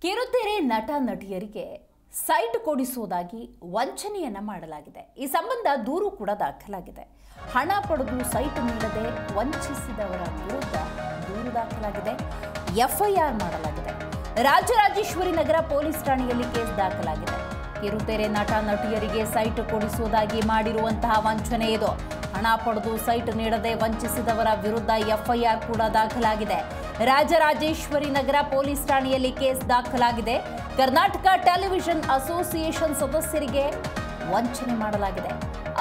ಕಿರುತೆರೆ ನಟ ನಟಿಯರಿಗೆ ಸೈಟ್ ಕೊಡಿಸುವುದಾಗಿ ವಂಚನೆಯನ್ನ ಮಾಡಲಾಗಿದೆ. ಈ ಸಂಬಂಧ ದೂರು ಕೂಡ ದಾಖಲಾಗಿದೆ. ಹಣ ಪಡೆದು ಸೈಟ್ ನೀಡದೆ ವಂಚಿಸಿದವರ ವಿರುದ್ಧ ದೂರು ದಾಖಲಾಗಿದೆ. ಎಫ್ಐಆರ್ ಮಾಡಲಾಗಿದೆ. ರಾಜರಾಜೇಶ್ವರಿ ನಗರ ಪೊಲೀಸ್ ಠಾಣೆಯಲ್ಲಿ ಕೇಸ್ ದಾಖಲಾಗಿದೆ. ಕಿರುತೆರೆ ನಟ ನಟಿಯರಿಗೆ ಸೈಟ್ ಕೊಡಿಸುವುದಾಗಿ ಮಾಡಿರುವಂತಹ ವಂಚನೆ ಇದು. ಹಣ ಪಡೆದು ಸೈಟ್ ನೀಡದೆ ವಂಚಿಸಿದವರ ವಿರುದ್ಧ ಎಫ್ಐಆರ್ ಕೂಡ ದಾಖಲಾಗಿದೆ. ರಾಜರಾಜೇಶ್ವರಿ ನಗರ ಪೊಲೀಸ್ ಠಾಣೆಯಲ್ಲಿ ಕೇಸ್ ದಾಖಲಾಗಿದೆ. ಕರ್ನಾಟಕ ಟೆಲಿವಿಷನ್ ಅಸೋಸಿಯೇಷನ್ ಸದಸ್ಯರಿಗೆ ವಂಚನೆ ಮಾಡಲಾಗಿದೆ.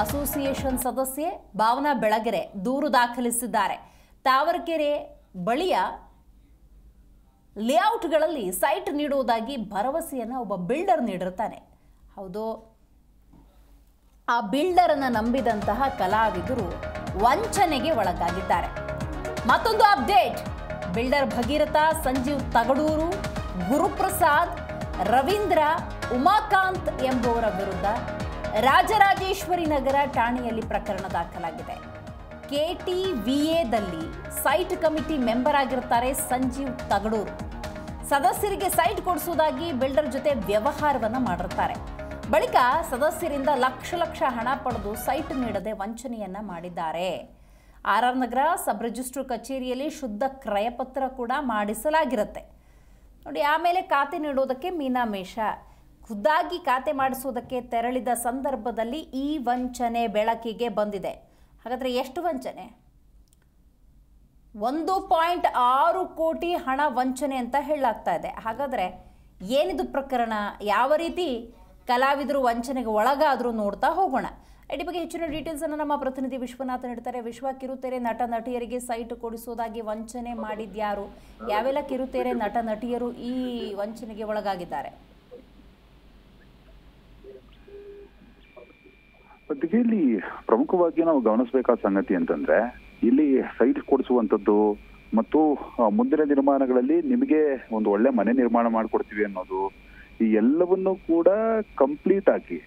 ಅಸೋಸಿಯೇಷನ್ ಸದಸ್ಯೆ ಭಾವನಾ ಬೆಳಗೆರೆ ದೂರು ದಾಖಲಿಸಿದ್ದಾರೆ. ತಾವರೆಕೆರೆ ಬಳಿಯ ಲೇಔಟ್ಗಳಲ್ಲಿ ಸೈಟ್ ನೀಡುವುದಾಗಿ ಭರವಸೆಯನ್ನು ಒಬ್ಬ ಬಿಲ್ಡರ್ ನೀಡಿರ್ತಾನೆ. ಹೌದು, ಆ ಬಿಲ್ಡರ್ ಅನ್ನು ನಂಬಿದಂತಹ ಕಲಾವಿದರು ವಂಚನೆಗೆ ಒಳಗಾಗಿದ್ದಾರೆ. ಮತ್ತೊಂದು ಅಪ್ಡೇಟ್, ಬಿಲ್ಡರ್ ಭಗೀರಥ, ಸಂಜೀವ್ ತಗಡೂರು, ಗುರುಪ್ರಸಾದ್, ರವೀಂದ್ರ, ಉಮಾಕಾಂತ್ ಎಂಬುವರ ವಿರುದ್ಧ ರಾಜರಾಜೇಶ್ವರಿ ನಗರ ಠಾಣೆಯಲ್ಲಿ ಪ್ರಕರಣ ದಾಖಲಾಗಿದೆ. KTVAದಲ್ಲಿ ಸೈಟ್ ಕಮಿಟಿ ಮೆಂಬರ್ ಆಗಿರ್ತಾರೆ ಸಂಜೀವ್ ತಗಡೂರು. ಸದಸ್ಯರಿಗೆ ಸೈಟ್ ಕೊಡಿಸುವುದಾಗಿ ಬಿಲ್ಡರ್ ಜೊತೆ ವ್ಯವಹಾರವನ್ನು ಮಾಡಿರ್ತಾರೆ. ಬಳಿಕ ಸದಸ್ಯರಿಂದ ಲಕ್ಷ ಹಣ ಪಡೆದು ಸೈಟ್ ನೀಡದೆ ವಂಚನೆಯನ್ನ ಮಾಡಿದ್ದಾರೆ. RR ನಗರ ಸಬ್ ರಿಜಿಸ್ಟ್ರ್ ಕಚೇರಿಯಲ್ಲಿ ಶುದ್ಧ ಕ್ರಯಪತ್ರ ಕೂಡ ಮಾಡಿಸಲಾಗಿರುತ್ತೆ ನೋಡಿ. ಆಮೇಲೆ ಖಾತೆ ನೀಡೋದಕ್ಕೆ ಮೀನಾಮೇಷ, ಖುದ್ದಾಗಿ ಖಾತೆ ಮಾಡಿಸೋದಕ್ಕೆ ತೆರಳಿದ ಸಂದರ್ಭದಲ್ಲಿ ಈ ವಂಚನೆ ಬೆಳಕಿಗೆ ಬಂದಿದೆ. ಹಾಗಾದರೆ ಎಷ್ಟು ವಂಚನೆ? 1.6 ಕೋಟಿ ಹಣ ವಂಚನೆ ಅಂತ ಹೇಳಲಾಗ್ತಾ ಇದೆ. ಹಾಗಾದರೆ ಏನಿದು ಪ್ರಕರಣ? ಯಾವ ರೀತಿ ಕಲಾವಿದರು ವಂಚನೆಗೆ ಒಳಗಾದರೂ ನೋಡ್ತಾ ಹೋಗೋಣ. ಈ ಬಗ್ಗೆ ಹೆಚ್ಚಿನ ಡೀಟೇಲ್ಸ್ ಅನ್ನು ನಮ್ಮ ಪ್ರತಿನಿಧಿ ವಿಶ್ವನಾಥ್ ನೀಡ್ತಾರೆ. ವಿಶ್ವ, ಕಿರುತೆರೆ ನಟ ನಟಿಯರಿಗೆ ಸೈಟ್ ಕೊಡಿಸುವುದಾಗಿ ವಂಚನೆ ಮಾಡಿದ್ಯಾರು? ಯಾವೆಲ್ಲ ಕಿರುತೆರೆ ನಟ ನಟಿಯರು ಈ ವಂಚನೆಗೆ ಒಳಗಾಗಿದ್ದಾರೆ? ಇಲ್ಲಿ ಪ್ರಮುಖವಾಗಿ ನಾವು ಗಮನಿಸಬೇಕಾದ ಸಂಗತಿ ಅಂತಂದ್ರೆ, ಇಲ್ಲಿ ಸೈಟ್ ಕೊಡಿಸುವಂತದ್ದು ಮತ್ತು ಮುಂದಿನ ನಿರ್ಮಾಣಗಳಲ್ಲಿ ನಿಮಗೆ ಒಂದು ಒಳ್ಳೆ ಮನೆ ನಿರ್ಮಾಣ ಮಾಡಿಕೊಡ್ತೀವಿ ಅನ್ನೋದು, ಈ ಎಲ್ಲವನ್ನೂ ಕೂಡ ಕಂಪ್ಲೀಟ್ ಆಗಿ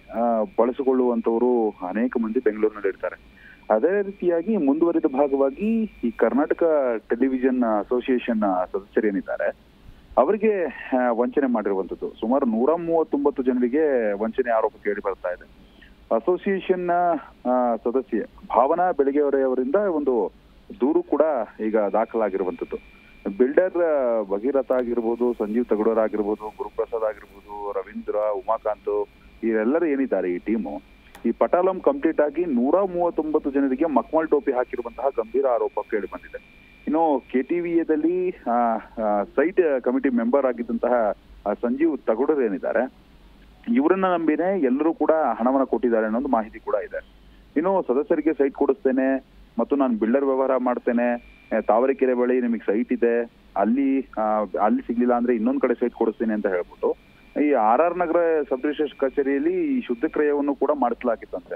ಬಳಸಿಕೊಳ್ಳುವಂತವರು ಅನೇಕ ಮಂದಿ ಬೆಂಗಳೂರಿನಲ್ಲಿ ಇರ್ತಾರೆ. ಅದೇ ರೀತಿಯಾಗಿ ಮುಂದುವರಿದ ಭಾಗವಾಗಿ ಈ ಕರ್ನಾಟಕ ಟೆಲಿವಿಷನ್ ಅಸೋಸಿಯೇಷನ್ ಸದಸ್ಯರೇನಿದ್ದಾರೆ ಅವರಿಗೆ ವಂಚನೆ ಮಾಡಿರುವಂತದ್ದು. ಸುಮಾರು 139 ಜನರಿಗೆ ವಂಚನೆ ಆರೋಪ ಕೇಳಿ ಬರ್ತಾ ಇದೆ. ಅಸೋಸಿಯೇಷನ್ ಸದಸ್ಯೆ ಭಾವನಾ ಬೆಳಗೆರೆಯವರಿಂದ ಒಂದು ದೂರು ಕೂಡ ಈಗ ದಾಖಲಾಗಿರುವಂತದ್ದು. ಬಿಲ್ಡರ್ ಭಗೀರಥ ಆಗಿರ್ಬೋದು, ಸಂಜೀವ್ ತಗಡೂರ್ ಆಗಿರ್ಬೋದು, ಗುರುಪ್ರಸಾದ್ ಆಗಿರ್ಬೋದು, ರವೀಂದ್ರ, ಉಮಾಕಾಂತ್, ಇವರೆಲ್ಲರೂ ಏನಿದ್ದಾರೆ ಈ ಟೀಮು, ಈ ಪಟಾಲಂ ಕಂಪ್ಲೀಟ್ ಆಗಿ 139 ಜನರಿಗೆ ಮಕ್ಮಲ್ ಟೋಪಿ ಹಾಕಿರುವಂತಹ ಗಂಭೀರ ಆರೋಪ ಕೇಳಿ ಬಂದಿದೆ. ಇನ್ನು KTVAದಲ್ಲಿ ಸೈಟ್ ಕಮಿಟಿ ಮೆಂಬರ್ ಆಗಿದ್ದಂತಹ ಸಂಜೀವ್ ತಗಡೂರ್ ಏನಿದ್ದಾರೆ, ಇವರನ್ನ ನಂಬಿನೇ ಎಲ್ಲರೂ ಕೂಡ ಹಣವನ್ನ ಕೊಟ್ಟಿದ್ದಾರೆ ಅನ್ನೋದು ಮಾಹಿತಿ ಕೂಡ ಇದೆ. ಇನ್ನು ಸದಸ್ಯರಿಗೆ ಸೈಟ್ ಕೊಡಿಸ್ತೇನೆ ಮತ್ತು ನಾನು ಬಿಲ್ಡರ್ ವ್ಯವಹಾರ ಮಾಡ್ತೇನೆ, ತಾವರೆಕೆರೆ ಬಳಿ ನಿಮಗೆ ಸೈಟ್ ಇದೆ, ಅಲ್ಲಿ ಸಿಗ್ಲಿಲ್ಲ ಅಂದ್ರೆ ಇನ್ನೊಂದ್ ಕಡೆ ಸೈಟ್ ಕೊಡಿಸ್ತೇನೆ ಅಂತ ಹೇಳ್ಬಿಟ್ಟು ಈ RR ನಗರ ಸಬ್ ರಿಜಿಸ್ಟ್ರ್ ಕಚೇರಿಯಲ್ಲಿ ಈ ಶುದ್ಧ ಕ್ರಯವನ್ನು ಕೂಡ ಮಾಡಿಸಲಾಗಿತ್ತಂತೆ.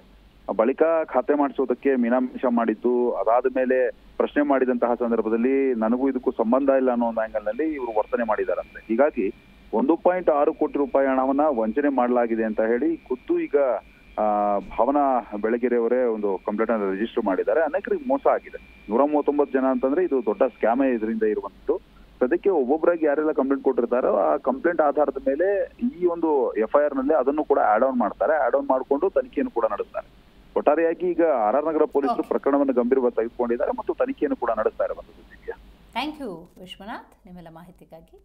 ಬಳಿಕ ಖಾತೆ ಮಾಡಿಸೋದಕ್ಕೆ ಮೀನಾಮೇಷ ಮಾಡಿದ್ದು, ಅದಾದ ಮೇಲೆ ಪ್ರಶ್ನೆ ಮಾಡಿದಂತಹ ಸಂದರ್ಭದಲ್ಲಿ ನನಗೂ ಇದಕ್ಕೂ ಸಂಬಂಧ ಇಲ್ಲ ಅನ್ನೋ ಒಂದು ಆಂಗಲ್ ನಲ್ಲಿ ಇವರು ವರ್ತನೆ ಮಾಡಿದಾರಂತೆ. ಹೀಗಾಗಿ 1.6 ಕೋಟಿ ರೂಪಾಯಿ ಹಣವನ್ನ ವಂಚನೆ ಮಾಡಲಾಗಿದೆ ಅಂತ ಹೇಳಿ ಖುದ್ದು ಈಗ ಭಾವನಾ ಬೆಳಗೆರೆಯವರೇ ಒಂದು ಕಂಪ್ಲೇಂಟ್ ಅನ್ನು ರಿಜಿಸ್ಟರ್ ಮಾಡಿದ್ದಾರೆ. ಅನೇಕರಿಗೆ ಮೋಸ ಆಗಿದೆ. 139 ಜನ ಅಂತಂದ್ರೆ ಇದು ದೊಡ್ಡ ಸ್ಕ್ಯಾಮೇ ಇದರಿಂದ ಇರುವಂತದ್ದು. ಸದ್ಯಕ್ಕೆ ಒಬ್ಬೊಬ್ಬರಾಗಿ ಯಾರೆಲ್ಲ ಕಂಪ್ಲೇಂಟ್ ಕೊಟ್ಟಿರ್ತಾರೋ ಆ ಕಂಪ್ಲೇಂಟ್ ಆಧಾರದ ಮೇಲೆ ಈ ಒಂದು FIR ನಲ್ಲಿ ಅದನ್ನು ಕೂಡ ಆಡ್ ಆನ್ ಮಾಡ್ತಾರೆ. ಆಡ್ ಆನ್ ಮಾಡಿಕೊಂಡು ತನಿಖೆಯನ್ನು ಕೂಡ ನಡೆಸ್ತಾರೆ. ಒಟ್ಟಾರೆಯಾಗಿ ಈಗ RR ನಗರ ಪೊಲೀಸರು ಪ್ರಕರಣವನ್ನು ಗಂಭೀರವಾಗಿ ತೆಗೆದುಕೊಂಡಿದ್ದಾರೆ ಮತ್ತು ತನಿಖೆಯನ್ನು ಕೂಡ ನಡೆಸ್ತಾ ಇರುವಂತದ್ದು. ಥ್ಯಾಂಕ್ ಯು ವಿಶ್ವನಾಥ್, ನಿಮ್ಮೆಲ್ಲ ಮಾಹಿತಿಗಾಗಿ.